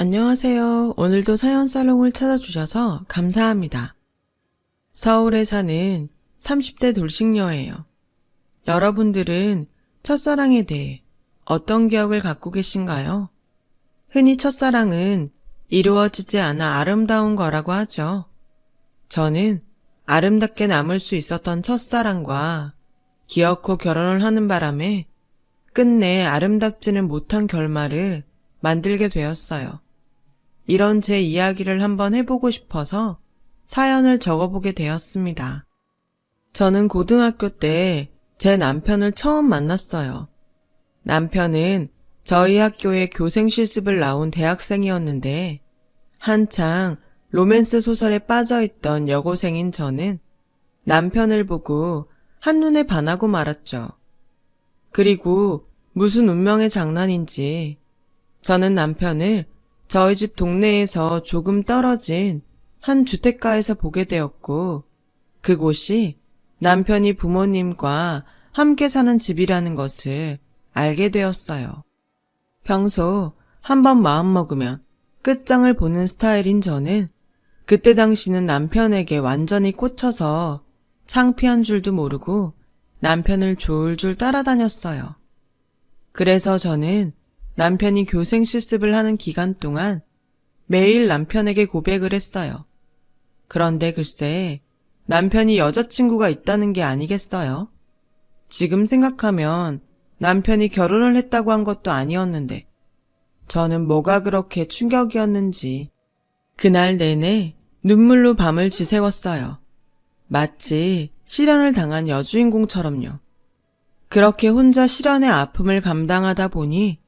안녕하세요. 오늘도 사연살롱을 찾아주셔서 감사합니다. 서울에 사는 30대 돌싱녀예요. 여러분들은 첫사랑에 대해 어떤 기억을 갖고 계신가요? 흔히 첫사랑은 이루어지지 않아 아름다운 거라고 하죠. 저는 아름답게 남을 수 있었던 첫사랑과 기어코 결혼을 하는 바람에 끝내 아름답지는 못한 결말을 만들게 되었어요. 이런 제 이야기를 한번 해보고 싶어서 사연을 적어보게 되었습니다. 저는 고등학교 때 제 남편을 처음 만났어요. 남편은 저희 학교에 교생 실습을 나온 대학생이었는데 한창 로맨스 소설에 빠져있던 여고생인 저는 남편을 보고 한눈에 반하고 말았죠. 그리고 무슨 운명의 장난인지 저는 남편을 저희 집 동네에서 조금 떨어진 한 주택가에서 보게 되었고 그곳이 남편이 부모님과 함께 사는 집이라는 것을 알게 되었어요. 평소 한번 마음먹으면 끝장을 보는 스타일인 저는 그때 당시는 남편에게 완전히 꽂혀서 창피한 줄도 모르고 남편을 졸졸 따라다녔어요. 그래서 저는 남편이 교생 실습을 하는 기간 동안 매일 남편에게 고백을 했어요. 그런데 글쎄 남편이 여자친구가 있다는 게 아니겠어요? 지금 생각하면 남편이 결혼을 했다고 한 것도 아니었는데 저는 뭐가 그렇게 충격이었는지 그날 내내 눈물로 밤을 지새웠어요. 마치 실연을 당한 여주인공처럼요. 그렇게 혼자 실연의 아픔을 감당하다 보니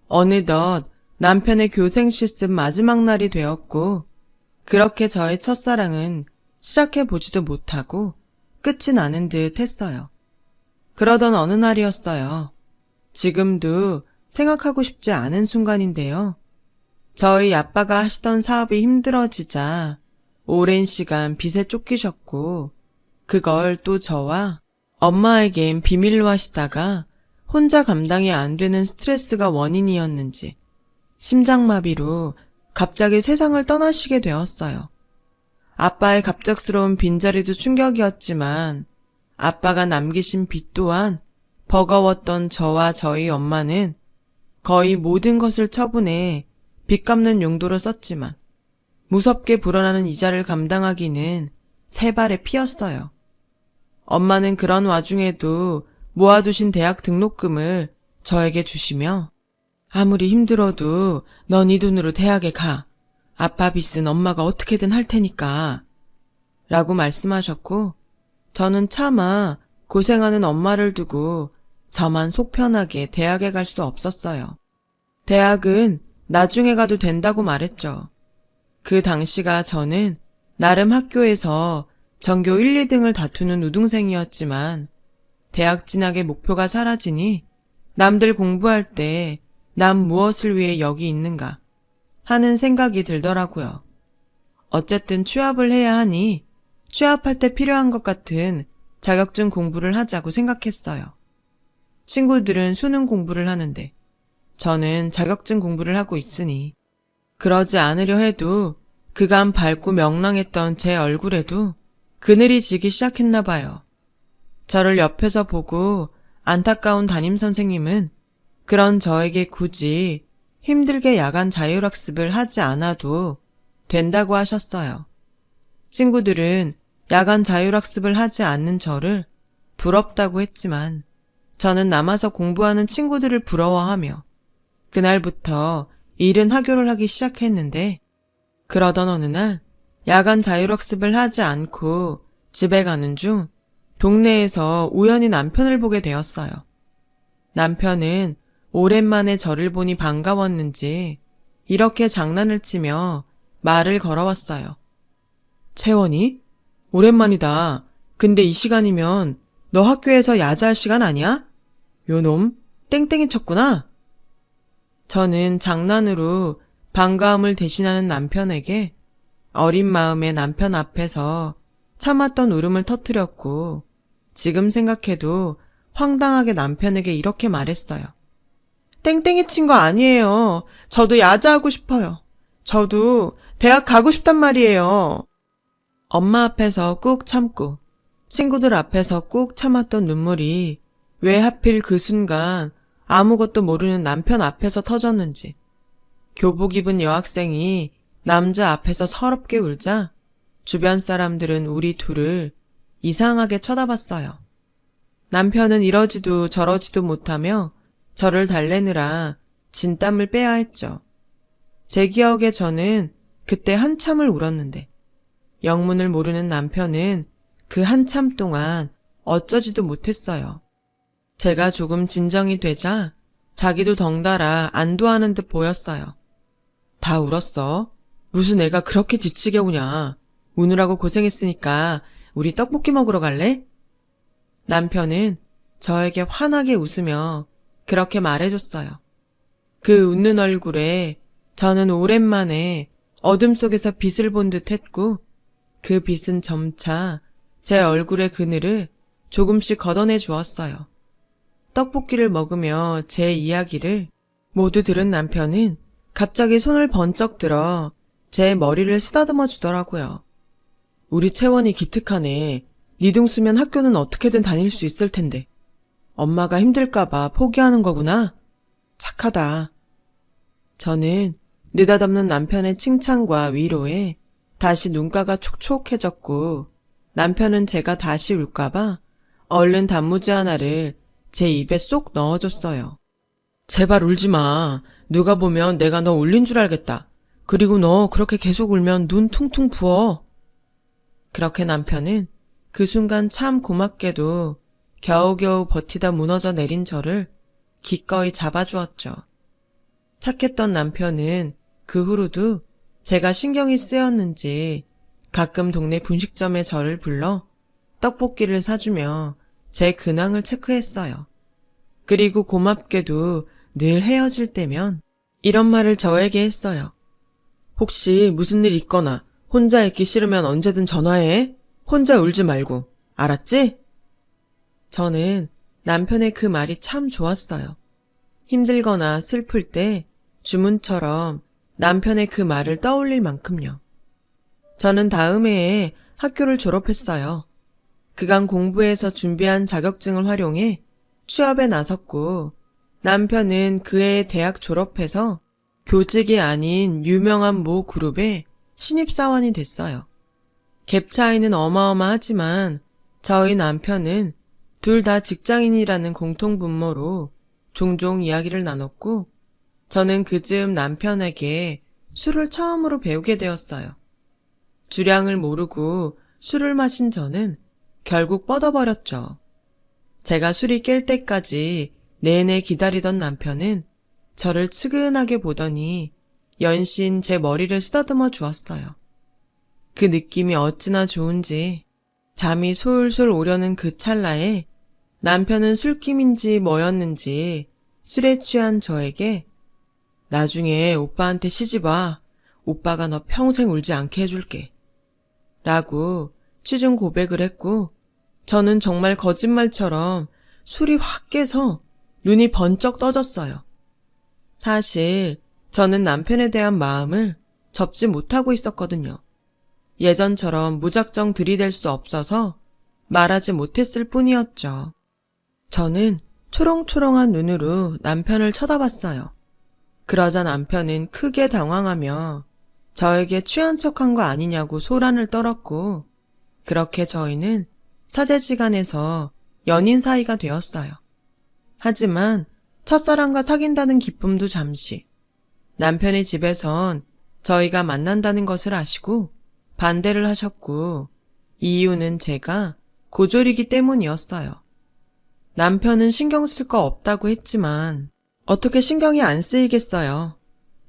어느덧 남편의 교생 실습 마지막 날이 되었고 그렇게 저의 첫사랑은 시작해보지도 못하고 끝이 나는 듯 했어요. 그러던 어느 날이었어요. 지금도 생각하고 싶지 않은 순간인데요. 저희 아빠가 하시던 사업이 힘들어지자 오랜 시간 빚에 쫓기셨고 그걸 또 저와 엄마에겐 비밀로 하시다가 혼자 감당이 안 되는 스트레스가 원인이었는지 심장마비로 갑자기 세상을 떠나시게 되었어요. 아빠의 갑작스러운 빈자리도 충격이었지만 아빠가 남기신 빚 또한 버거웠던 저와 저희 엄마는 거의 모든 것을 처분해 빚 갚는 용도로 썼지만 무섭게 불어나는 이자를 감당하기는 세 발의 피였어요. 엄마는 그런 와중에도 모아두신 대학 등록금을 저에게 주시며 아무리 힘들어도 넌 이 돈으로 대학에 가. 아빠 빚은 엄마가 어떻게든 할 테니까 라고 말씀하셨고 저는 차마 고생하는 엄마를 두고 저만 속 편하게 대학에 갈 수 없었어요. 대학은 나중에 가도 된다고 말했죠. 그 당시가 저는 나름 학교에서 전교 1, 2등을 다투는 우등생이었지만 대학 진학의 목표가 사라지니 남들 공부할 때 난 무엇을 위해 여기 있는가 하는 생각이 들더라고요. 어쨌든 취업을 해야 하니 취업할 때 필요한 것 같은 자격증 공부를 하자고 생각했어요. 친구들은 수능 공부를 하는데 저는 자격증 공부를 하고 있으니 그러지 않으려 해도 그간 밝고 명랑했던 제 얼굴에도 그늘이 지기 시작했나 봐요. 저를 옆에서 보고 안타까운 담임선생님은 그런 저에게 굳이 힘들게 야간 자율학습을 하지 않아도 된다고 하셨어요. 친구들은 야간 자율학습을 하지 않는 저를 부럽다고 했지만 저는 남아서 공부하는 친구들을 부러워하며 그날부터 이른 학교를 하기 시작했는데 그러던 어느 날 야간 자율학습을 하지 않고 집에 가는 중 동네에서 우연히 남편을 보게 되었어요. 남편은 오랜만에 저를 보니 반가웠는지 이렇게 장난을 치며 말을 걸어왔어요. 채원이? 오랜만이다. 근데 이 시간이면 너 학교에서 야자할 시간 아니야? 요놈 땡땡이 쳤구나. 저는 장난으로 반가움을 대신하는 남편에게 어린 마음에 남편 앞에서 참았던 울음을 터뜨렸고 지금 생각해도 황당하게 남편에게 이렇게 말했어요. 땡땡이 친 거 아니에요. 저도 야자하고 싶어요. 저도 대학 가고 싶단 말이에요. 엄마 앞에서 꾹 참고 친구들 앞에서 꾹 참았던 눈물이 왜 하필 그 순간 아무것도 모르는 남편 앞에서 터졌는지 교복 입은 여학생이 남자 앞에서 서럽게 울자 주변 사람들은 우리 둘을 이상하게 쳐다봤어요. 남편은 이러지도 저러지도 못하며 저를 달래느라 진땀을 빼야 했죠. 제 기억에 저는 그때 한참을 울었는데 영문을 모르는 남편은 그 한참 동안 어쩌지도 못했어요. 제가 조금 진정이 되자 자기도 덩달아 안도하는 듯 보였어요. 다 울었어? 무슨 애가 그렇게 지치게 우냐? 우느라고 고생했으니까 우리 떡볶이 먹으러 갈래? 남편은 저에게 환하게 웃으며 그렇게 말해줬어요. 그 웃는 얼굴에 저는 오랜만에 어둠 속에서 빛을 본 듯 했고 그 빛은 점차 제 얼굴의 그늘을 조금씩 걷어내 주었어요. 떡볶이를 먹으며 제 이야기를 모두 들은 남편은 갑자기 손을 번쩍 들어 제 머리를 쓰다듬어 주더라고요. 우리 채원이 기특하네. 니등 쓰면 학교는 어떻게든 다닐 수 있을 텐데. 엄마가 힘들까봐 포기하는 거구나. 착하다. 저는 느닷없는 남편의 칭찬과 위로에 다시 눈가가 촉촉해졌고 남편은 제가 다시 울까봐 얼른 단무지 하나를 제 입에 쏙 넣어줬어요. 제발 울지 마. 누가 보면 내가 너 울린 줄 알겠다. 그리고 너 그렇게 계속 울면 눈 퉁퉁 부어. 그렇게 남편은 그 순간 참 고맙게도 겨우겨우 버티다 무너져 내린 저를 기꺼이 잡아주었죠. 착했던 남편은 그 후로도 제가 신경이 쓰였는지 가끔 동네 분식점에 저를 불러 떡볶이를 사주며 제 근황을 체크했어요. 그리고 고맙게도 늘 헤어질 때면 이런 말을 저에게 했어요. 혹시 무슨 일 있거나 혼자 있기 싫으면 언제든 전화해. 혼자 울지 말고. 알았지? 저는 남편의 그 말이 참 좋았어요. 힘들거나 슬플 때 주문처럼 남편의 그 말을 떠올릴 만큼요. 저는 다음 해에 학교를 졸업했어요. 그간 공부해서 준비한 자격증을 활용해 취업에 나섰고 남편은 그 해에 대학 졸업해서 교직이 아닌 유명한 모 그룹의 신입사원이 됐어요. 갭 차이는 어마어마하지만 저희 남편은 둘 다 직장인이라는 공통분모로 종종 이야기를 나눴고 저는 그즈음 남편에게 술을 처음으로 배우게 되었어요. 주량을 모르고 술을 마신 저는 결국 뻗어버렸죠. 제가 술이 깰 때까지 내내 기다리던 남편은 저를 측은하게 보더니 연신 제 머리를 쓰다듬어 주었어요. 그 느낌이 어찌나 좋은지 잠이 솔솔 오려는 그 찰나에 남편은 술김인지 뭐였는지 술에 취한 저에게 나중에 오빠한테 시집와. 오빠가 너 평생 울지 않게 해줄게. 라고 취중 고백을 했고 저는 정말 거짓말처럼 술이 확 깨서 눈이 번쩍 떠졌어요. 사실 저는 남편에 대한 마음을 접지 못하고 있었거든요. 예전처럼 무작정 들이댈 수 없어서 말하지 못했을 뿐이었죠. 저는 초롱초롱한 눈으로 남편을 쳐다봤어요. 그러자 남편은 크게 당황하며 저에게 취한 척한 거 아니냐고 소란을 떨었고 그렇게 저희는 사제지간에서 연인 사이가 되었어요. 하지만 첫사랑과 사귄다는 기쁨도 잠시 남편의 집에선 저희가 만난다는 것을 아시고 반대를 하셨고 이유는 제가 고졸이기 때문이었어요. 남편은 신경 쓸 거 없다고 했지만 어떻게 신경이 안 쓰이겠어요.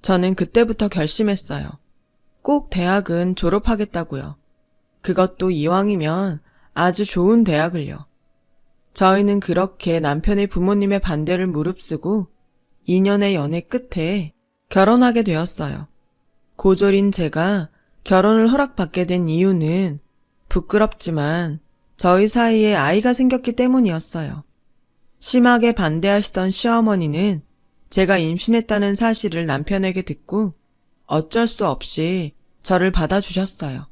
저는 그때부터 결심했어요. 꼭 대학은 졸업하겠다고요. 그것도 이왕이면 아주 좋은 대학을요. 저희는 그렇게 남편의 부모님의 반대를 무릅쓰고 2년의 연애 끝에 결혼하게 되었어요. 고졸인 제가 결혼을 허락받게 된 이유는 부끄럽지만 저희 사이에 아이가 생겼기 때문이었어요. 심하게 반대하시던 시어머니는 제가 임신했다는 사실을 남편에게 듣고 어쩔 수 없이 저를 받아주셨어요.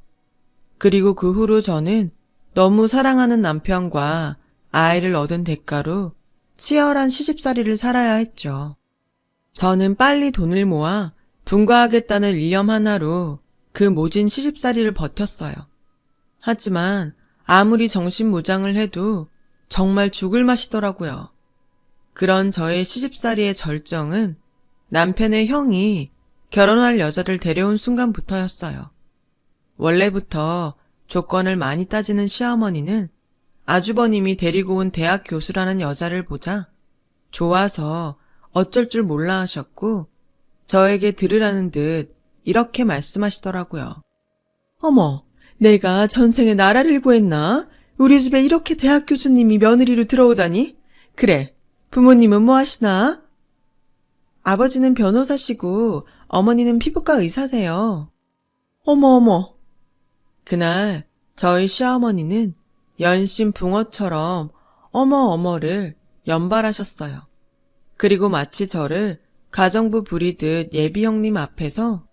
그리고 그 후로 저는 너무 사랑하는 남편과 아이를 얻은 대가로 치열한 시집살이를 살아야 했죠. 저는 빨리 돈을 모아 분가하겠다는 일념 하나로 그 모진 시집살이를 버텼어요. 하지만 아무리 정신무장을 해도 정말 죽을 맛이더라고요. 그런 저의 시집살이의 절정은 남편의 형이 결혼할 여자를 데려온 순간부터였어요. 원래부터 조건을 많이 따지는 시어머니는 아주버님이 데리고 온 대학 교수라는 여자를 보자 좋아서 어쩔 줄 몰라 하셨고 저에게 들으라는 듯 이렇게 말씀하시더라고요. 어머, 내가 전생에 나라를 구했나? 우리 집에 이렇게 대학 교수님이 며느리로 들어오다니? 그래, 부모님은 뭐 하시나? 아버지는 변호사시고 어머니는 피부과 의사세요. 어머. 그날 저희 시어머니는 연신 붕어처럼 어머를 연발하셨어요. 그리고 마치 저를 가정부 부리듯 예비 형님 앞에서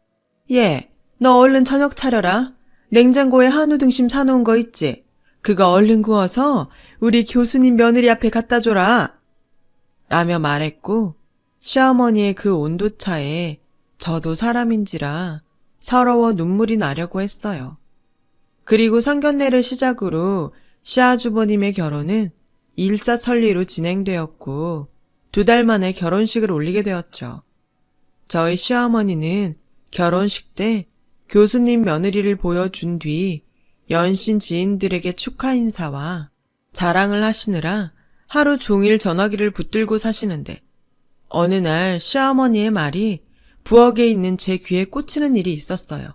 예, 너 얼른 저녁 차려라. 냉장고에 한우 등심 사놓은 거 있지? 그거 얼른 구워서 우리 교수님 며느리 앞에 갖다 줘라. 라며 말했고 시어머니의 그 온도차에 저도 사람인지라 서러워 눈물이 나려고 했어요. 그리고 상견례를 시작으로 시아주버님의 결혼은 일사천리로 진행되었고 2달 만에 결혼식을 올리게 되었죠. 저희 시어머니는 결혼식 때 교수님 며느리를 보여준 뒤 연신 지인들에게 축하 인사와 자랑을 하시느라 하루 종일 전화기를 붙들고 사시는데 어느 날 시어머니의 말이 부엌에 있는 제 귀에 꽂히는 일이 있었어요.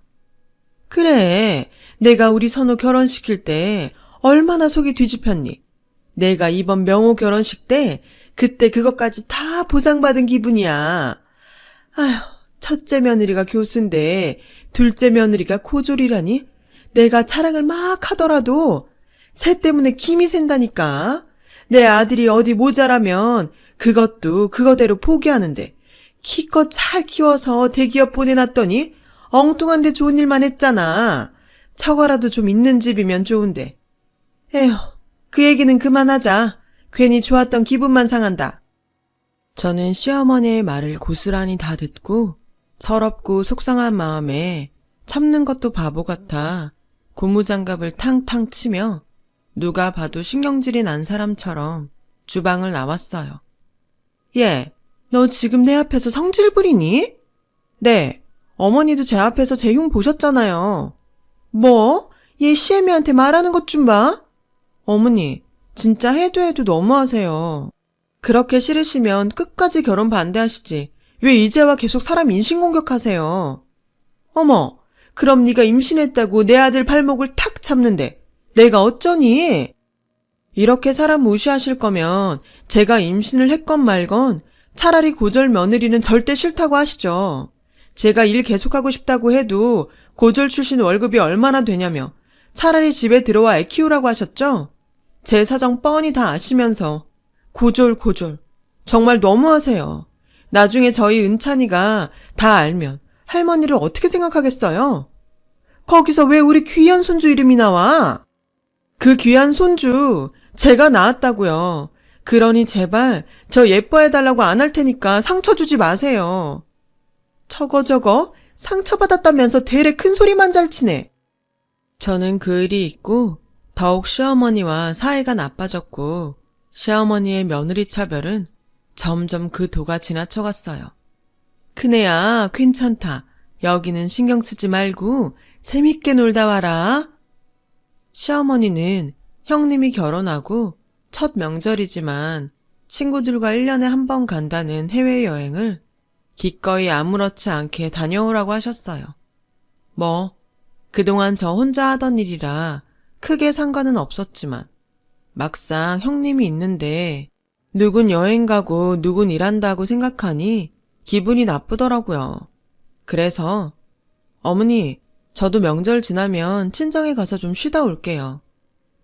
그래, 내가 우리 선우 결혼시킬 때 얼마나 속이 뒤집혔니? 내가 이번 명호 결혼식 때 그때 그것까지 다 보상받은 기분이야. 아휴, 첫째 며느리가 교수인데 둘째 며느리가 고졸이라니? 내가 자랑을 막 하더라도 쟤 때문에 김이 샌다니까. 내 아들이 어디 모자라면 그것도 그거대로 포기하는데 기껏 잘 키워서 대기업 보내놨더니 엉뚱한 데 좋은 일만 했잖아. 처가라도 좀 있는 집이면 좋은데. 에휴, 그 얘기는 그만하자. 괜히 좋았던 기분만 상한다. 저는 시어머니의 말을 고스란히 다 듣고 서럽고 속상한 마음에 참는 것도 바보 같아 고무장갑을 탕탕 치며 누가 봐도 신경질이 난 사람처럼 주방을 나왔어요. 예, 너 지금 내 앞에서 성질 부리니? 네, 어머니도 제 앞에서 제 흉 보셨잖아요. 뭐? 얘 시애미한테 말하는 것 좀 봐. 어머니, 진짜 해도 너무하세요. 그렇게 싫으시면 끝까지 결혼 반대하시지. 왜 이제와 계속 사람 인신공격하세요? 어머, 그럼 네가 임신했다고 내 아들 발목을 탁 잡는데 내가 어쩌니? 이렇게 사람 무시하실 거면 제가 임신을 했건 말건 차라리 고졸 며느리는 절대 싫다고 하시죠. 제가 일 계속하고 싶다고 해도 고졸 출신 월급이 얼마나 되냐며 차라리 집에 들어와 애 키우라고 하셨죠? 제 사정 뻔히 다 아시면서 고졸 정말 너무하세요. 나중에 저희 은찬이가 다 알면 할머니를 어떻게 생각하겠어요? 거기서 왜 우리 귀한 손주 이름이 나와? 그 귀한 손주 제가 낳았다고요. 그러니 제발 저 예뻐해달라고 안 할 테니까 상처 주지 마세요. 저거 상처받았다면서 되레 큰 소리만 잘 치네. 저는 그 일이 있고 더욱 시어머니와 사이가 나빠졌고 시어머니의 며느리 차별은 점점 그 도가 지나쳐갔어요. 큰애야, 괜찮다. 여기는 신경 쓰지 말고 재밌게 놀다 와라. 시어머니는 형님이 결혼하고 첫 명절이지만 친구들과 1년에 한 번 간다는 해외여행을 기꺼이 아무렇지 않게 다녀오라고 하셨어요. 뭐, 그동안 저 혼자 하던 일이라 크게 상관은 없었지만 막상 형님이 있는데 누군 여행 가고 누군 일한다고 생각하니 기분이 나쁘더라고요. 그래서 어머니, 저도 명절 지나면 친정에 가서 좀 쉬다 올게요.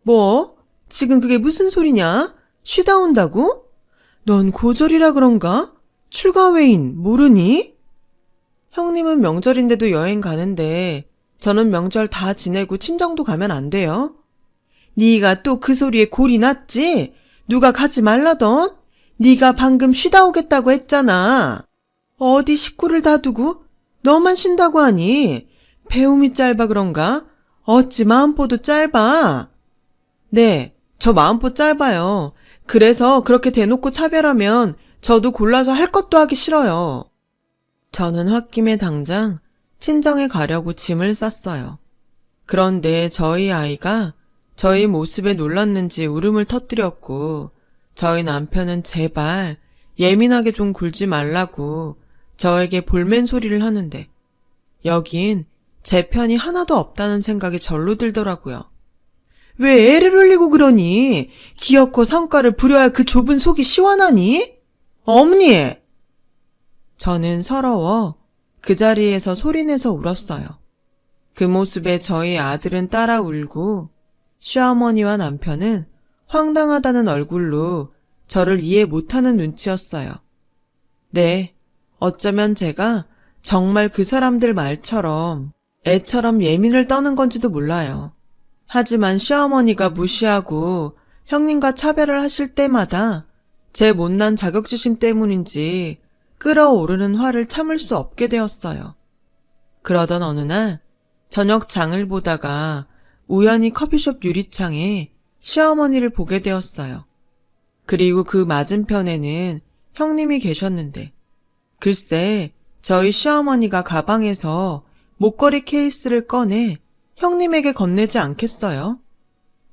뭐? 지금 그게 무슨 소리냐? 쉬다 온다고? 넌 고졸이라 그런가? 출가 외인 모르니? 형님은 명절인데도 여행 가는데 저는 명절 다 지내고 친정도 가면 안 돼요? 네가 또 그 소리에 골이 났지? 누가 가지 말라던? 네가 방금 쉬다 오겠다고 했잖아. 어디 식구를 다 두고 너만 쉰다고 하니? 배움이 짧아 그런가? 어찌 마음보도 짧아? 네, 저 마음보 짧아요. 그래서 그렇게 대놓고 차별하면 저도 골라서 할 것도 하기 싫어요. 저는 홧김에 당장 친정에 가려고 짐을 쌌어요. 그런데 저희 아이가 저희 모습에 놀랐는지 울음을 터뜨렸고 저희 남편은 제발 예민하게 좀 굴지 말라고 저에게 볼멘 소리를 하는데 여긴 제 편이 하나도 없다는 생각이 절로 들더라고요. 왜 애를 흘리고 그러니? 기어코 성과를 부려야 그 좁은 속이 시원하니? 어머니! 저는 서러워 그 자리에서 소리내서 울었어요. 그 모습에 저희 아들은 따라 울고 시어머니와 남편은 황당하다는 얼굴로 저를 이해 못하는 눈치였어요. 네, 어쩌면 제가 정말 그 사람들 말처럼 애처럼 예민을 떠는 건지도 몰라요. 하지만 시어머니가 무시하고 형님과 차별을 하실 때마다 제 못난 자격지심 때문인지 끓어오르는 화를 참을 수 없게 되었어요. 그러던 어느 날 저녁 장을 보다가 우연히 커피숍 유리창에 시어머니를 보게 되었어요. 그리고 그 맞은편에는 형님이 계셨는데 글쎄 저희 시어머니가 가방에서 목걸이 케이스를 꺼내 형님에게 건네지 않겠어요?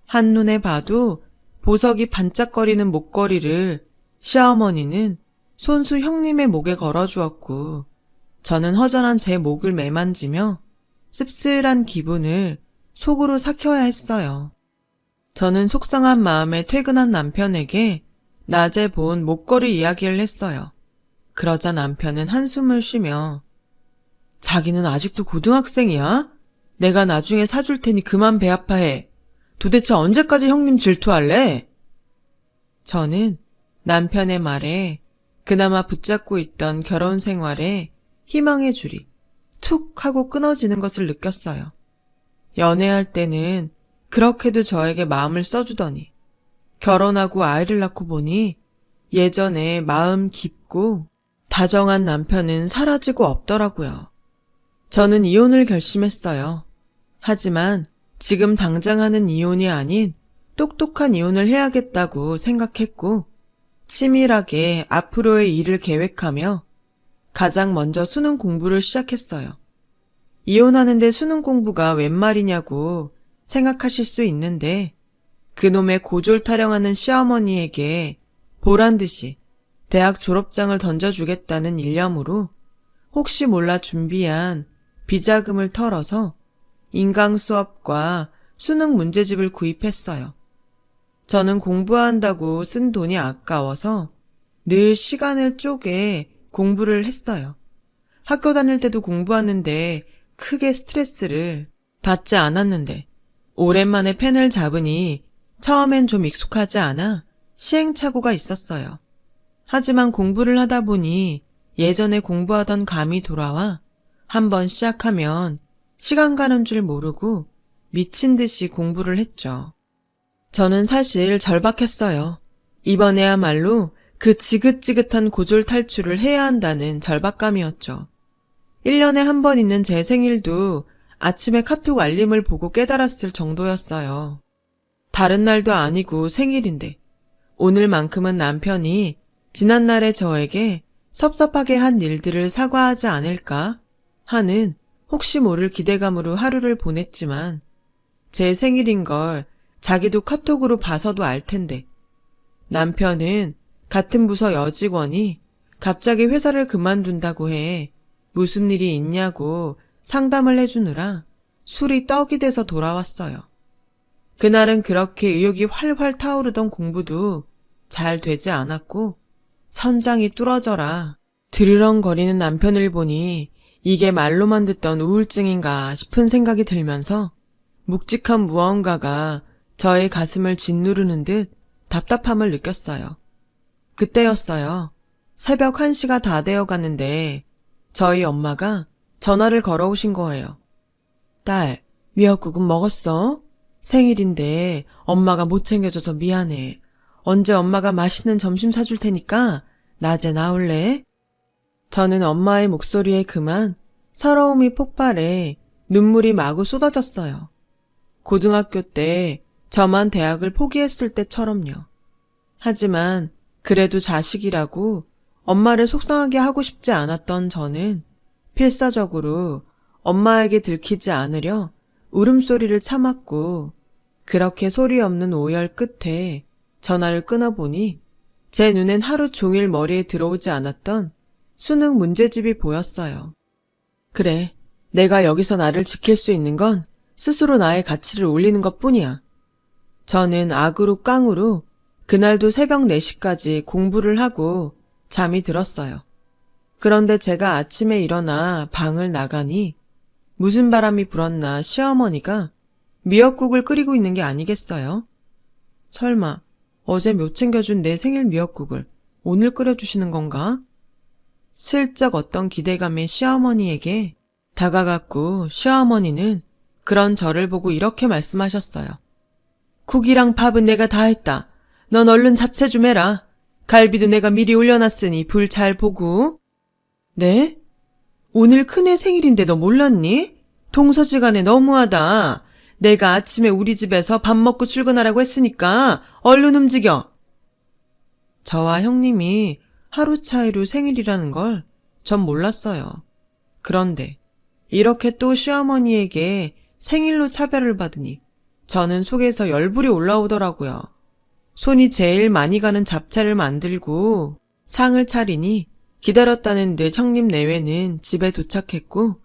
한눈에 봐도 보석이 반짝거리는 목걸이를 시어머니는 손수 형님의 목에 걸어주었고 저는 허전한 제 목을 매만지며 씁쓸한 기분을 속으로 삭혀야 했어요. 저는 속상한 마음에 퇴근한 남편에게 낮에 본 목걸이 이야기를 했어요. 그러자 남편은 한숨을 쉬며 자기는 아직도 고등학생이야? 내가 나중에 사줄 테니 그만 배 아파해. 도대체 언제까지 형님 질투할래? 저는 남편의 말에 그나마 붙잡고 있던 결혼 생활에 희망의 줄이 툭 하고 끊어지는 것을 느꼈어요. 연애할 때는 그렇게도 저에게 마음을 써주더니 결혼하고 아이를 낳고 보니 예전에 마음 깊고 다정한 남편은 사라지고 없더라고요. 저는 이혼을 결심했어요. 하지만 지금 당장 하는 이혼이 아닌 똑똑한 이혼을 해야겠다고 생각했고 치밀하게 앞으로의 일을 계획하며 가장 먼저 수능 공부를 시작했어요. 이혼하는데 수능 공부가 웬 말이냐고 생각하실 수 있는데 그놈의 고졸 타령하는 시어머니에게 보란듯이 대학 졸업장을 던져주겠다는 일념으로 혹시 몰라 준비한 비자금을 털어서 인강 수업과 수능 문제집을 구입했어요. 저는 공부한다고 쓴 돈이 아까워서 늘 시간을 쪼개 공부를 했어요. 학교 다닐 때도 공부하는데 크게 스트레스를 받지 않았는데 오랜만에 펜을 잡으니 처음엔 좀 익숙하지 않아 시행착오가 있었어요. 하지만 공부를 하다 보니 예전에 공부하던 감이 돌아와 한번 시작하면 시간 가는 줄 모르고 미친 듯이 공부를 했죠. 저는 사실 절박했어요. 이번에야말로 그 지긋지긋한 고졸 탈출을 해야 한다는 절박감이었죠. 1년에 한 번 있는 제 생일도 아침에 카톡 알림을 보고 깨달았을 정도였어요. 다른 날도 아니고 생일인데 오늘만큼은 남편이 지난날의 저에게 섭섭하게 한 일들을 사과하지 않을까 하는 혹시 모를 기대감으로 하루를 보냈지만 제 생일인 걸 자기도 카톡으로 봐서도 알 텐데 남편은 같은 부서 여직원이 갑자기 회사를 그만둔다고 해 무슨 일이 있냐고 상담을 해주느라 술이 떡이 돼서 돌아왔어요. 그날은 그렇게 의욕이 활활 타오르던 공부도 잘 되지 않았고 천장이 뚫어져라 드르렁거리는 남편을 보니 이게 말로만 듣던 우울증인가 싶은 생각이 들면서 묵직한 무언가가 저의 가슴을 짓누르는 듯 답답함을 느꼈어요. 그때였어요. 새벽 1시가 다 되어 가는데 저희 엄마가 전화를 걸어오신 거예요. 딸, 미역국은 먹었어? 생일인데 엄마가 못 챙겨줘서 미안해. 언제 엄마가 맛있는 점심 사줄 테니까 낮에 나올래? 저는 엄마의 목소리에 그만 서러움이 폭발해 눈물이 마구 쏟아졌어요. 고등학교 때 저만 대학을 포기했을 때처럼요. 하지만 그래도 자식이라고 엄마를 속상하게 하고 싶지 않았던 저는 필사적으로 엄마에게 들키지 않으려 울음소리를 참았고, 그렇게 소리 없는 오열 끝에 전화를 끊어보니 제 눈엔 하루 종일 머리에 들어오지 않았던 수능 문제집이 보였어요. 그래, 내가 여기서 나를 지킬 수 있는 건 스스로 나의 가치를 올리는 것뿐이야. 저는 악으로 깡으로 그날도 새벽 4시까지 공부를 하고 잠이 들었어요. 그런데 제가 아침에 일어나 방을 나가니 무슨 바람이 불었나 시어머니가 미역국을 끓이고 있는 게 아니겠어요? 설마 어제 못 챙겨준 내 생일 미역국을 오늘 끓여주시는 건가? 슬쩍 어떤 기대감에 시어머니에게 다가갔고 시어머니는 그런 저를 보고 이렇게 말씀하셨어요. 국이랑 밥은 내가 다 했다. 넌 얼른 잡채 좀 해라. 갈비도 내가 미리 올려놨으니 불 잘 보고. 네? 오늘 큰애 생일인데 너 몰랐니? 동서지간에 너무하다. 내가 아침에 우리 집에서 밥 먹고 출근하라고 했으니까 얼른 움직여. 저와 형님이 하루 차이로 생일이라는 걸 전 몰랐어요. 그런데 이렇게 또 시어머니에게 생일로 차별을 받으니 저는 속에서 열불이 올라오더라고요. 손이 제일 많이 가는 잡채를 만들고 상을 차리니 기다렸다는 듯 형님 내외는 집에 도착했고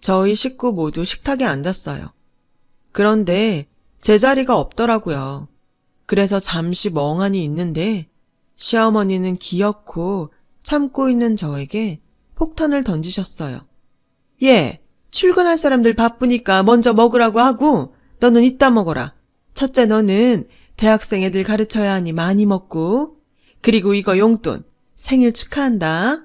저희 식구 모두 식탁에 앉았어요. 그런데 제 자리가 없더라고요. 그래서 잠시 멍하니 있는데 시어머니는 기어코 참고 있는 저에게 폭탄을 던지셨어요. 예, 출근할 사람들 바쁘니까 먼저 먹으라고 하고 너는 이따 먹어라. 첫째 너는 대학생 애들 가르쳐야 하니 많이 먹고, 그리고 이거 용돈 생일 축하한다.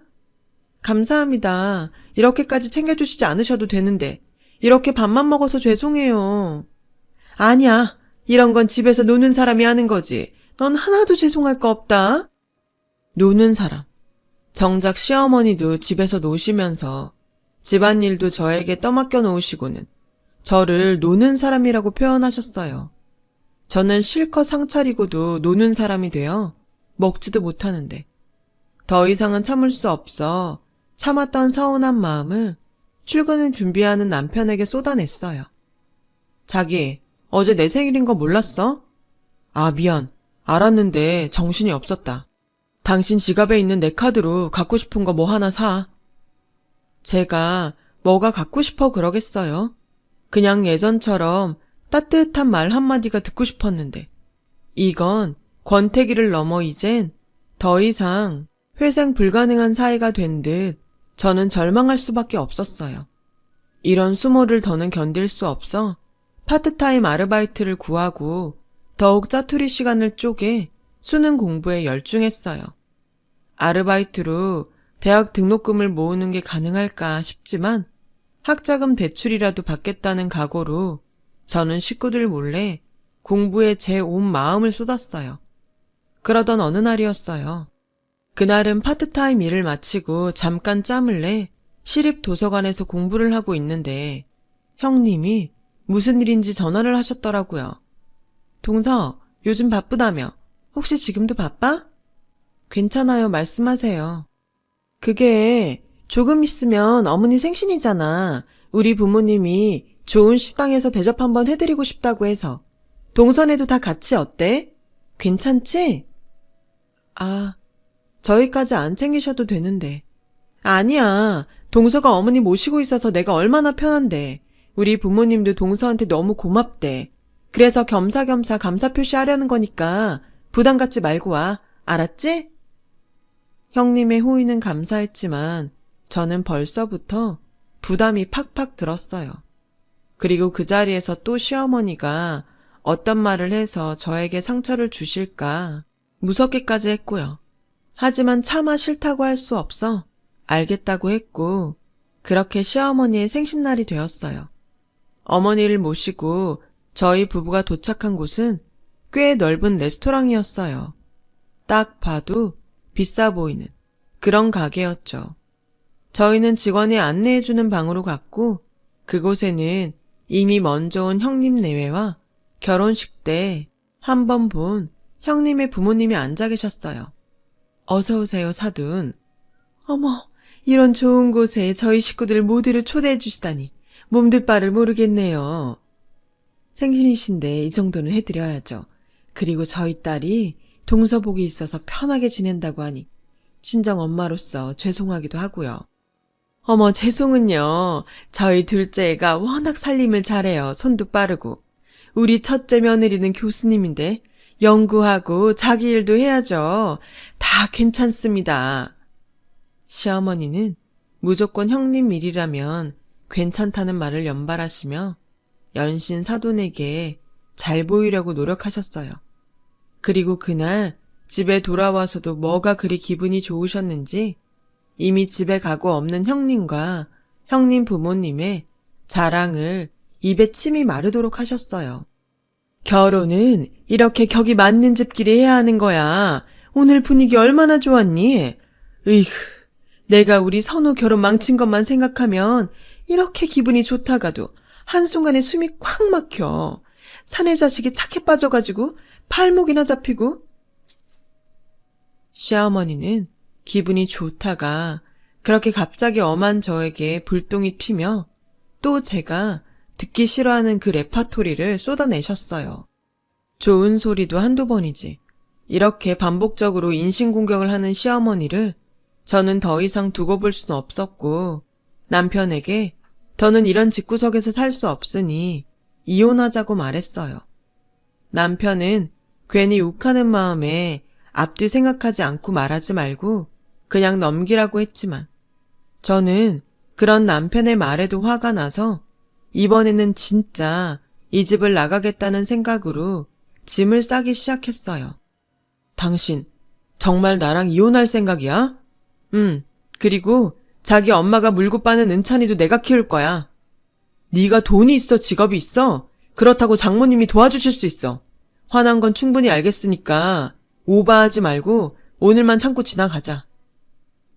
감사합니다. 이렇게까지 챙겨주시지 않으셔도 되는데 이렇게 밥만 먹어서 죄송해요. 아니야. 이런 건 집에서 노는 사람이 하는 거지. 넌 하나도 죄송할 거 없다. 노는 사람. 정작 시어머니도 집에서 노시면서 집안일도 저에게 떠맡겨 놓으시고는 저를 노는 사람이라고 표현하셨어요. 저는 실컷 상 차리고도 노는 사람이 되어 먹지도 못하는데 더 이상은 참을 수 없어 참았던 서운한 마음을 출근을 준비하는 남편에게 쏟아냈어요. 자기, 어제 내 생일인 거 몰랐어? 아, 미안. 알았는데 정신이 없었다. 당신 지갑에 있는 내 카드로 갖고 싶은 거 뭐 하나 사. 제가 뭐가 갖고 싶어 그러겠어요? 그냥 예전처럼 따뜻한 말 한마디가 듣고 싶었는데 이건 권태기를 넘어 이젠 더 이상 회생 불가능한 사이가 된 듯 저는 절망할 수밖에 없었어요. 이런 수모를 더는 견딜 수 없어 파트타임 아르바이트를 구하고 더욱 짜투리 시간을 쪼개 수능 공부에 열중했어요. 아르바이트로 대학 등록금을 모으는 게 가능할까 싶지만 학자금 대출이라도 받겠다는 각오로 저는 식구들 몰래 공부에 제 온 마음을 쏟았어요. 그러던 어느 날이었어요. 그날은 파트타임 일을 마치고 잠깐 짬을 내 시립 도서관에서 공부를 하고 있는데 형님이 무슨 일인지 전화를 하셨더라고요. 동서, 요즘 바쁘다며. 혹시 지금도 바빠? 괜찮아요, 말씀하세요. 그게 조금 있으면 어머니 생신이잖아. 우리 부모님이 좋은 식당에서 대접 한번 해드리고 싶다고 해서. 동선에도 다 같이 어때? 괜찮지? 아, 저희까지 안 챙기셔도 되는데. 아니야. 동서가 어머니 모시고 있어서 내가 얼마나 편한데. 우리 부모님도 동서한테 너무 고맙대. 그래서 겸사겸사 감사 표시하려는 거니까 부담 갖지 말고 와. 알았지? 형님의 호의는 감사했지만 저는 벌써부터 부담이 팍팍 들었어요. 그리고 그 자리에서 또 시어머니가 어떤 말을 해서 저에게 상처를 주실까 무섭기까지 했고요. 하지만 차마 싫다고 할 수 없어 알겠다고 했고 그렇게 시어머니의 생신날이 되었어요. 어머니를 모시고 저희 부부가 도착한 곳은 꽤 넓은 레스토랑이었어요. 딱 봐도 비싸 보이는 그런 가게였죠. 저희는 직원이 안내해주는 방으로 갔고 그곳에는 이미 먼저 온 형님 내외와 결혼식 때 한 번 본 형님의 부모님이 앉아 계셨어요. 어서 오세요, 사돈. 어머, 이런 좋은 곳에 저희 식구들 모두를 초대해 주시다니 몸둘 바를 모르겠네요. 생신이신데 이 정도는 해드려야죠. 그리고 저희 딸이 동서복이 있어서 편하게 지낸다고 하니 친정 엄마로서 죄송하기도 하고요. 어머, 죄송은요. 저희 둘째가 워낙 살림을 잘해요. 손도 빠르고. 우리 첫째 며느리는 교수님인데 연구하고 자기 일도 해야죠. 다 괜찮습니다. 시어머니는 무조건 형님 일이라면 괜찮다는 말을 연발하시며 연신 사돈에게 잘 보이려고 노력하셨어요. 그리고 그날 집에 돌아와서도 뭐가 그리 기분이 좋으셨는지 이미 집에 가고 없는 형님과 형님 부모님의 자랑을 입에 침이 마르도록 하셨어요. 결혼은 이렇게 격이 맞는 집끼리 해야 하는 거야. 오늘 분위기 얼마나 좋았니? 으이그, 내가 우리 선호 결혼 망친 것만 생각하면 이렇게 기분이 좋다가도 한순간에 숨이 콱 막혀. 사내 자식이 착해 빠져가지고 팔목이나 잡히고. 시어머니는 기분이 좋다가 그렇게 갑자기 엄한 저에게 불똥이 튀며 또 제가 듣기 싫어하는 그 레파토리를 쏟아내셨어요. 좋은 소리도 한두 번이지. 이렇게 반복적으로 인신공격을 하는 시어머니를 저는 더 이상 두고 볼 수는 없었고 남편에게 더는 이런 집구석에서 살 수 없으니 이혼하자고 말했어요. 남편은 괜히 욱하는 마음에 앞뒤 생각하지 않고 말하지 말고 그냥 넘기라고 했지만 저는 그런 남편의 말에도 화가 나서 이번에는 진짜 이 집을 나가겠다는 생각으로 짐을 싸기 시작했어요. 당신 정말 나랑 이혼할 생각이야? 그리고 자기 엄마가 물고 빠는 은찬이도 내가 키울 거야. 네가 돈이 있어 직업이 있어? 그렇다고 장모님이 도와주실 수 있어. 화난 건 충분히 알겠으니까 오바하지 말고 오늘만 참고 지나가자.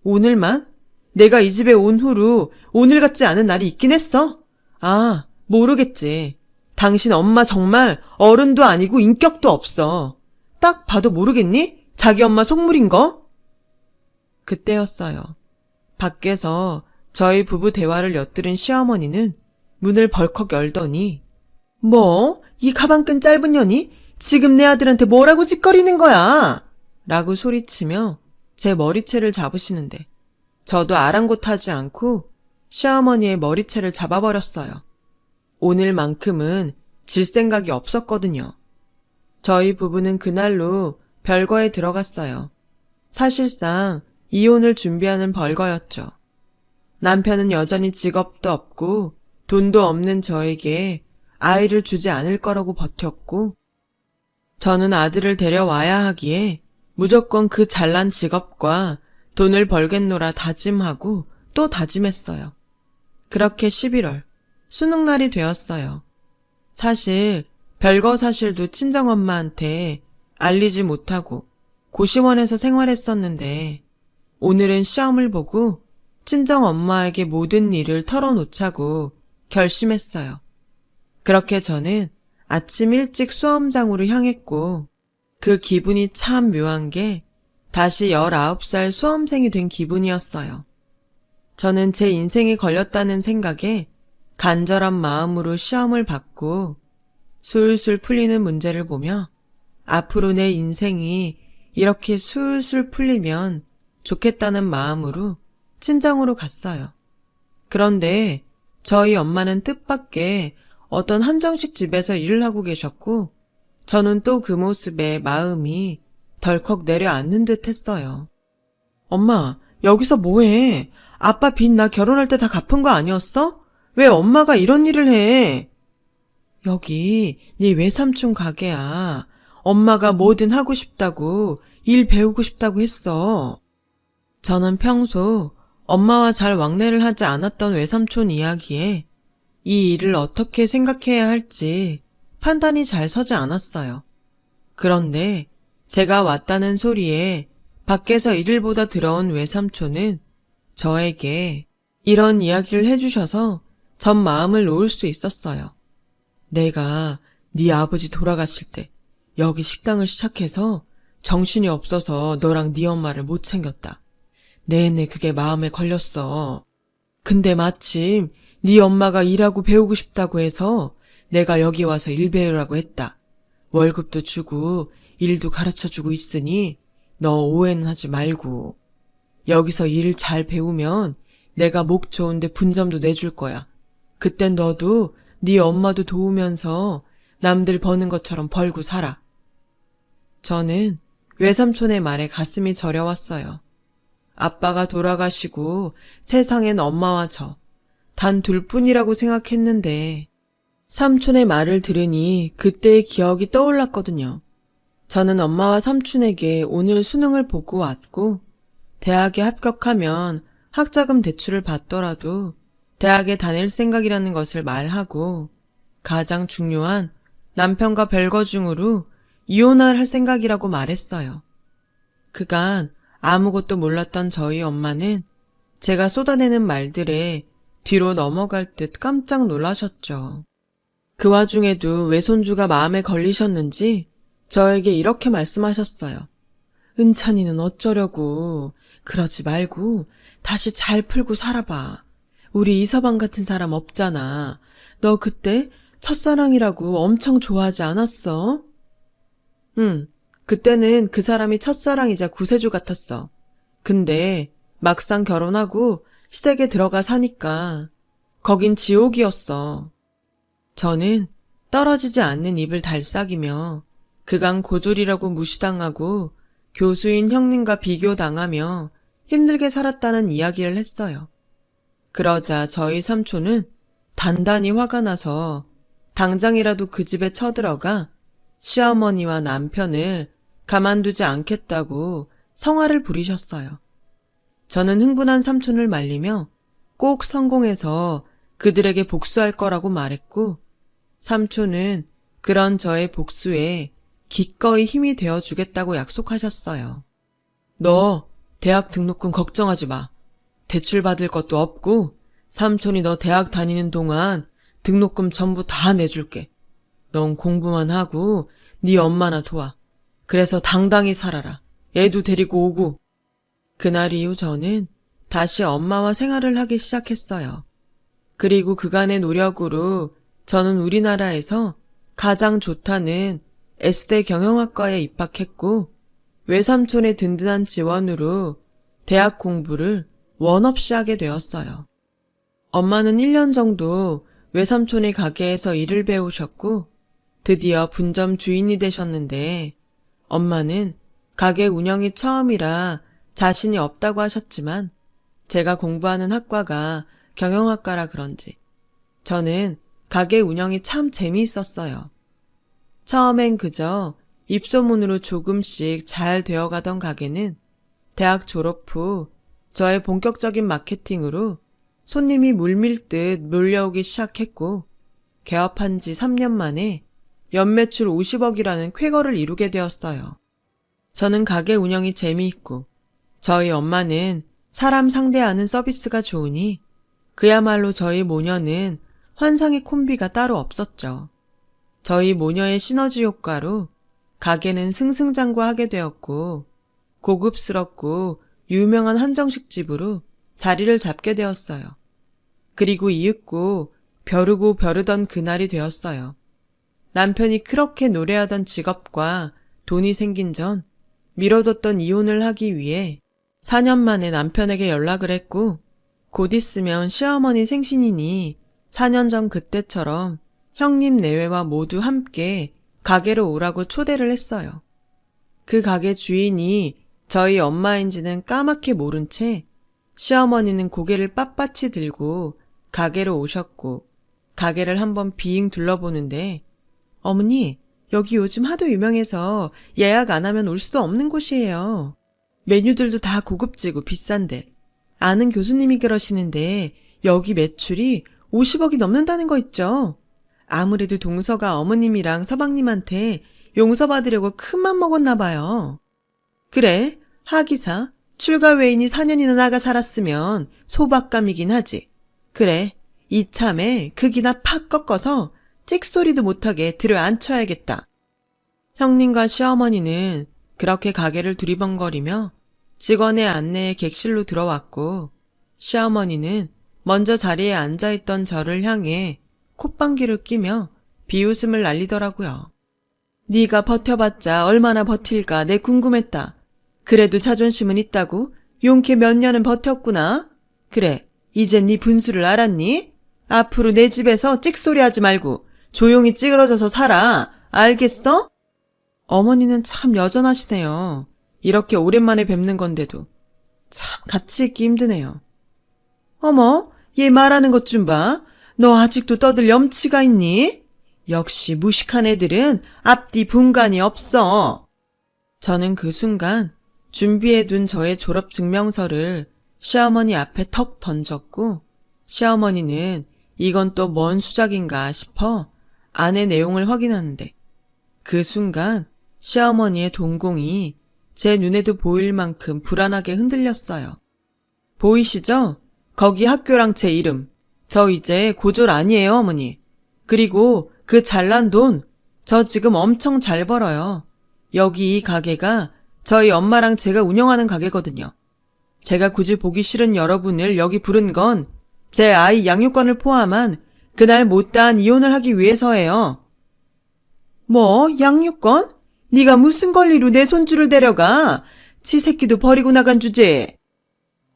오늘만? 내가 이 집에 온 후로 오늘 같지 않은 날이 있긴 했어? 아, 모르겠지. 당신 엄마 정말 어른도 아니고 인격도 없어. 딱 봐도 모르겠니? 자기 엄마 속물인 거? 그때였어요. 밖에서 저희 부부 대화를 엿들은 시어머니는 문을 벌컥 열더니 뭐? 이 가방끈 짧은 년이? 지금 내 아들한테 뭐라고 짓거리는 거야? 라고 소리치며 제 머리채를 잡으시는데 저도 아랑곳하지 않고 시어머니의 머리채를 잡아버렸어요. 오늘만큼은 질 생각이 없었거든요. 저희 부부는 그날로 별거에 들어갔어요. 사실상 이혼을 준비하는 벌거였죠. 남편은 여전히 직업도 없고 돈도 없는 저에게 아이를 주지 않을 거라고 버텼고 저는 아들을 데려와야 하기에 무조건 그 잘난 직업과 돈을 벌겠노라 다짐하고 또 다짐했어요. 그렇게 11월 수능날이 되었어요. 사실 별거 사실도 친정엄마한테 알리지 못하고 고시원에서 생활했었는데 오늘은 시험을 보고 친정엄마에게 모든 일을 털어놓자고 결심했어요. 그렇게 저는 아침 일찍 수험장으로 향했고 그 기분이 참 묘한 게 다시 19살 수험생이 된 기분이었어요. 저는 제 인생이 걸렸다는 생각에 간절한 마음으로 시험을 받고 술술 풀리는 문제를 보며 앞으로 내 인생이 이렇게 술술 풀리면 좋겠다는 마음으로 친정으로 갔어요. 그런데 저희 엄마는 뜻밖의 어떤 한정식 집에서 일을 하고 계셨고 저는 또 그 모습에 마음이 덜컥 내려앉는 듯 했어요. 엄마, 여기서 뭐해? 아빠 빚 나 결혼할 때 다 갚은 거 아니었어? 왜 엄마가 이런 일을 해? 여기 네 외삼촌 가게야. 엄마가 뭐든 하고 싶다고 일 배우고 싶다고 했어. 저는 평소 엄마와 잘 왕래를 하지 않았던 외삼촌 이야기에 이 일을 어떻게 생각해야 할지 판단이 잘 서지 않았어요. 그런데 제가 왔다는 소리에 밖에서 이를 보다 들어온 외삼촌은 저에게 이런 이야기를 해주셔서 전 마음을 놓을 수 있었어요. 내가 네 아버지 돌아가실 때 여기 식당을 시작해서 정신이 없어서 너랑 네 엄마를 못 챙겼다. 내내 그게 마음에 걸렸어. 근데 마침 네 엄마가 일하고 배우고 싶다고 해서 내가 여기 와서 일 배우라고 했다. 월급도 주고 일도 가르쳐주고 있으니 너 오해는 하지 말고. 여기서 일 잘 배우면 내가 목 좋은데 분점도 내줄 거야. 그땐 너도 네 엄마도 도우면서 남들 버는 것처럼 벌고 살아. 저는 외삼촌의 말에 가슴이 저려왔어요. 아빠가 돌아가시고 세상엔 엄마와 저, 단 둘뿐이라고 생각했는데 삼촌의 말을 들으니 그때의 기억이 떠올랐거든요. 저는 엄마와 삼촌에게 오늘 수능을 보고 왔고 대학에 합격하면 학자금 대출을 받더라도 대학에 다닐 생각이라는 것을 말하고 가장 중요한 남편과 별거 중으로 이혼을 할 생각이라고 말했어요. 그간 아무것도 몰랐던 저희 엄마는 제가 쏟아내는 말들에 뒤로 넘어갈 듯 깜짝 놀라셨죠. 그 와중에도 외손주가 마음에 걸리셨는지 저에게 이렇게 말씀하셨어요. 은찬이는 어쩌려고. 그러지 말고 다시 잘 풀고 살아봐. 우리 이서방 같은 사람 없잖아. 너 그때 첫사랑이라고 엄청 좋아하지 않았어? 응, 그때는 그 사람이 첫사랑이자 구세주 같았어. 근데 막상 결혼하고 시댁에 들어가 사니까 거긴 지옥이었어. 저는 떨어지지 않는 입을 달싹이며 그간 고졸이라고 무시당하고 교수인 형님과 비교당하며 힘들게 살았다는 이야기를 했어요. 그러자 저희 삼촌은 단단히 화가 나서 당장이라도 그 집에 쳐들어가 시어머니와 남편을 가만두지 않겠다고 성화를 부리셨어요. 저는 흥분한 삼촌을 말리며 꼭 성공해서 그들에게 복수할 거라고 말했고 삼촌은 그런 저의 복수에 기꺼이 힘이 되어주겠다고 약속하셨어요. 너 대학 등록금 걱정하지 마. 대출 받을 것도 없고 삼촌이 너 대학 다니는 동안 등록금 전부 다 내줄게. 넌 공부만 하고 네 엄마나 도와. 그래서 당당히 살아라. 애도 데리고 오고. 그날 이후 저는 다시 엄마와 생활을 하기 시작했어요. 그리고 그간의 노력으로 저는 우리나라에서 가장 좋다는 S대 경영학과에 입학했고 외삼촌의 든든한 지원으로 대학 공부를 원 없이 하게 되었어요. 엄마는 1년 정도 외삼촌의 가게에서 일을 배우셨고 드디어 분점 주인이 되셨는데 엄마는 가게 운영이 처음이라 자신이 없다고 하셨지만 제가 공부하는 학과가 경영학과라 그런지 저는 가게 운영이 참 재미있었어요. 처음엔 그저 입소문으로 조금씩 잘 되어가던 가게는 대학 졸업 후 저의 본격적인 마케팅으로 손님이 물밀듯 몰려오기 시작했고 개업한 지 3년 만에 연매출 50억이라는 쾌거를 이루게 되었어요. 저는 가게 운영이 재미있고 저희 엄마는 사람 상대하는 서비스가 좋으니 그야말로 저희 모녀는 환상의 콤비가 따로 없었죠. 저희 모녀의 시너지 효과로 가게는 승승장구하게 되었고 고급스럽고 유명한 한정식집으로 자리를 잡게 되었어요. 그리고 이윽고 벼르고 벼르던 그날이 되었어요. 남편이 그렇게 노래하던 직업과 돈이 생긴 전 미뤄뒀던 이혼을 하기 위해 4년 만에 남편에게 연락을 했고 곧 있으면 시어머니 생신이니 4년 전 그때처럼 형님 내외와 모두 함께 가게로 오라고 초대를 했어요. 그 가게 주인이 저희 엄마인지는 까맣게 모른 채 시어머니는 고개를 빳빳이 들고 가게로 오셨고 가게를 한번 빙 둘러보는데 어머니, 여기 요즘 하도 유명해서 예약 안 하면 올 수도 없는 곳이에요. 메뉴들도 다 고급지고 비싼데 아는 교수님이 그러시는데 여기 매출이 50억이 넘는다는 거 있죠. 아무래도 동서가 어머님이랑 서방님한테 용서받으려고 큰맘 먹었나 봐요. 그래, 하기사, 출가 외인이 4년이나 나가 살았으면 소박감이긴 하지. 그래, 이참에 극이나 팍 꺾어서 찍소리도 못하게 들어 앉혀야겠다. 형님과 시어머니는 그렇게 가게를 두리번거리며 직원의 안내에 객실로 들어왔고, 시어머니는 먼저 자리에 앉아있던 저를 향해 콧방귀를 끼며 비웃음을 날리더라고요. 네가 버텨봤자 얼마나 버틸까 내 궁금했다. 그래도 자존심은 있다고? 용케 몇 년은 버텼구나. 그래, 이젠 네 분수를 알았니? 앞으로 내 집에서 찍소리하지 말고 조용히 찌그러져서 살아. 알겠어? 어머니는 참 여전하시네요. 이렇게 오랜만에 뵙는 건데도. 참 같이 있기 힘드네요. 어머, 얘 말하는 것 좀 봐. 너 아직도 떠들 염치가 있니? 역시 무식한 애들은 앞뒤 분간이 없어. 저는 그 순간 준비해둔 저의 졸업 증명서를 시어머니 앞에 턱 던졌고, 시어머니는 이건 또 뭔 수작인가 싶어 안의 내용을 확인하는데, 그 순간 시어머니의 동공이 제 눈에도 보일 만큼 불안하게 흔들렸어요. 보이시죠? 거기 학교랑 제 이름. 저 이제 고졸 아니에요, 어머니. 그리고 그 잘난 돈, 저 지금 엄청 잘 벌어요. 여기 이 가게가 저희 엄마랑 제가 운영하는 가게거든요. 제가 굳이 보기 싫은 여러분을 여기 부른 건 제 아이 양육권을 포함한 그날 못다한 이혼을 하기 위해서예요. 뭐, 양육권? 네가 무슨 권리로 내 손주를 데려가? 지 새끼도 버리고 나간 주제에.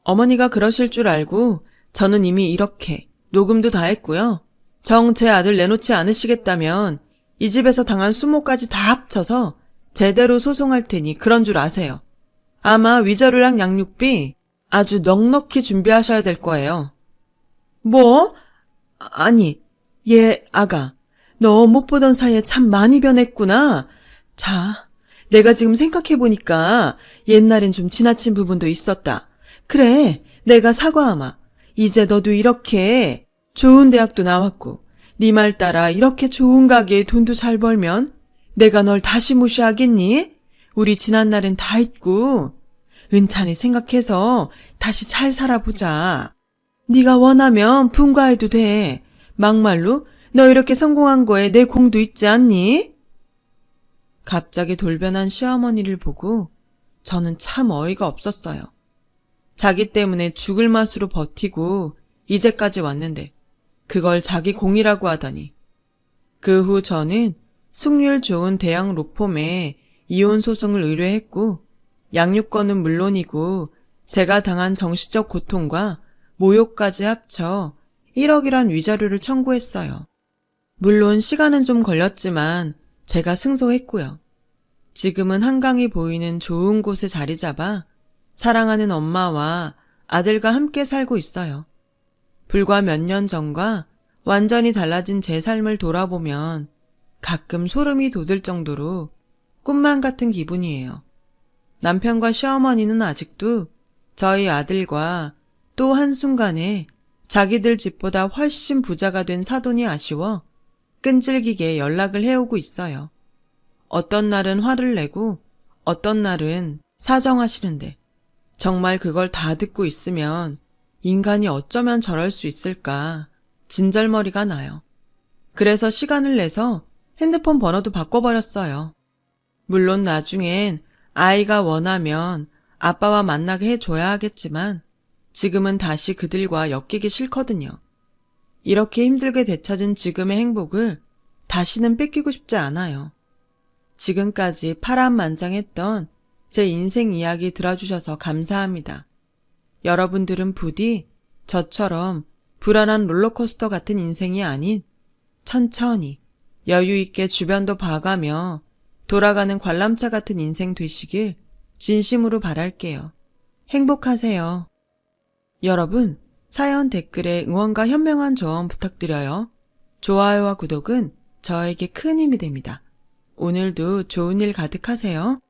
어머니가 그러실 줄 알고 저는 이미 이렇게 녹음도 다 했고요. 정 제 아들 내놓지 않으시겠다면 이 집에서 당한 수모까지 다 합쳐서 제대로 소송할 테니 그런 줄 아세요. 아마 위자료랑 양육비 아주 넉넉히 준비하셔야 될 거예요. 뭐? 아니, 얘 아가, 너 못 보던 사이에 참 많이 변했구나. 자, 내가 지금 생각해보니까 옛날엔 좀 지나친 부분도 있었다. 그래, 내가 사과하마. 이제 너도 이렇게 좋은 대학도 나왔고 네 말 따라 이렇게 좋은 가게에 돈도 잘 벌면 내가 널 다시 무시하겠니? 우리 지난 날은 다 잊고 은찬히 생각해서 다시 잘 살아보자. 네가 원하면 분가해도 돼. 막말로 너 이렇게 성공한 거에 내 공도 있지 않니? 갑자기 돌변한 시어머니를 보고 저는 참 어이가 없었어요. 자기 때문에 죽을 맛으로 버티고 이제까지 왔는데 그걸 자기 공이라고 하다니. 그 후 저는 승률 좋은 대학 로펌에 이혼 소송을 의뢰했고, 양육권은 물론이고 제가 당한 정신적 고통과 모욕까지 합쳐 1억이란 위자료를 청구했어요. 물론 시간은 좀 걸렸지만 제가 승소했고요. 지금은 한강이 보이는 좋은 곳에 자리 잡아 사랑하는 엄마와 아들과 함께 살고 있어요. 불과 몇 년 전과 완전히 달라진 제 삶을 돌아보면 가끔 소름이 돋을 정도로 꿈만 같은 기분이에요. 남편과 시어머니는 아직도 저희 아들과 또 한순간에 자기들 집보다 훨씬 부자가 된 사돈이 아쉬워 끈질기게 연락을 해오고 있어요. 어떤 날은 화를 내고 어떤 날은 사정하시는데 정말 그걸 다 듣고 있으면 인간이 어쩌면 저럴 수 있을까 진절머리가 나요. 그래서 시간을 내서 핸드폰 번호도 바꿔버렸어요. 물론 나중엔 아이가 원하면 아빠와 만나게 해줘야 하겠지만 지금은 다시 그들과 엮이기 싫거든요. 이렇게 힘들게 되찾은 지금의 행복을 다시는 뺏기고 싶지 않아요. 지금까지 파란만장했던 제 인생 이야기 들어주셔서 감사합니다. 여러분들은 부디 저처럼 불안한 롤러코스터 같은 인생이 아닌 천천히 여유있게 주변도 봐가며 돌아가는 관람차 같은 인생 되시길 진심으로 바랄게요. 행복하세요. 여러분, 사연 댓글에 응원과 현명한 조언 부탁드려요. 좋아요와 구독은 저에게 큰 힘이 됩니다. 오늘도 좋은 일 가득하세요.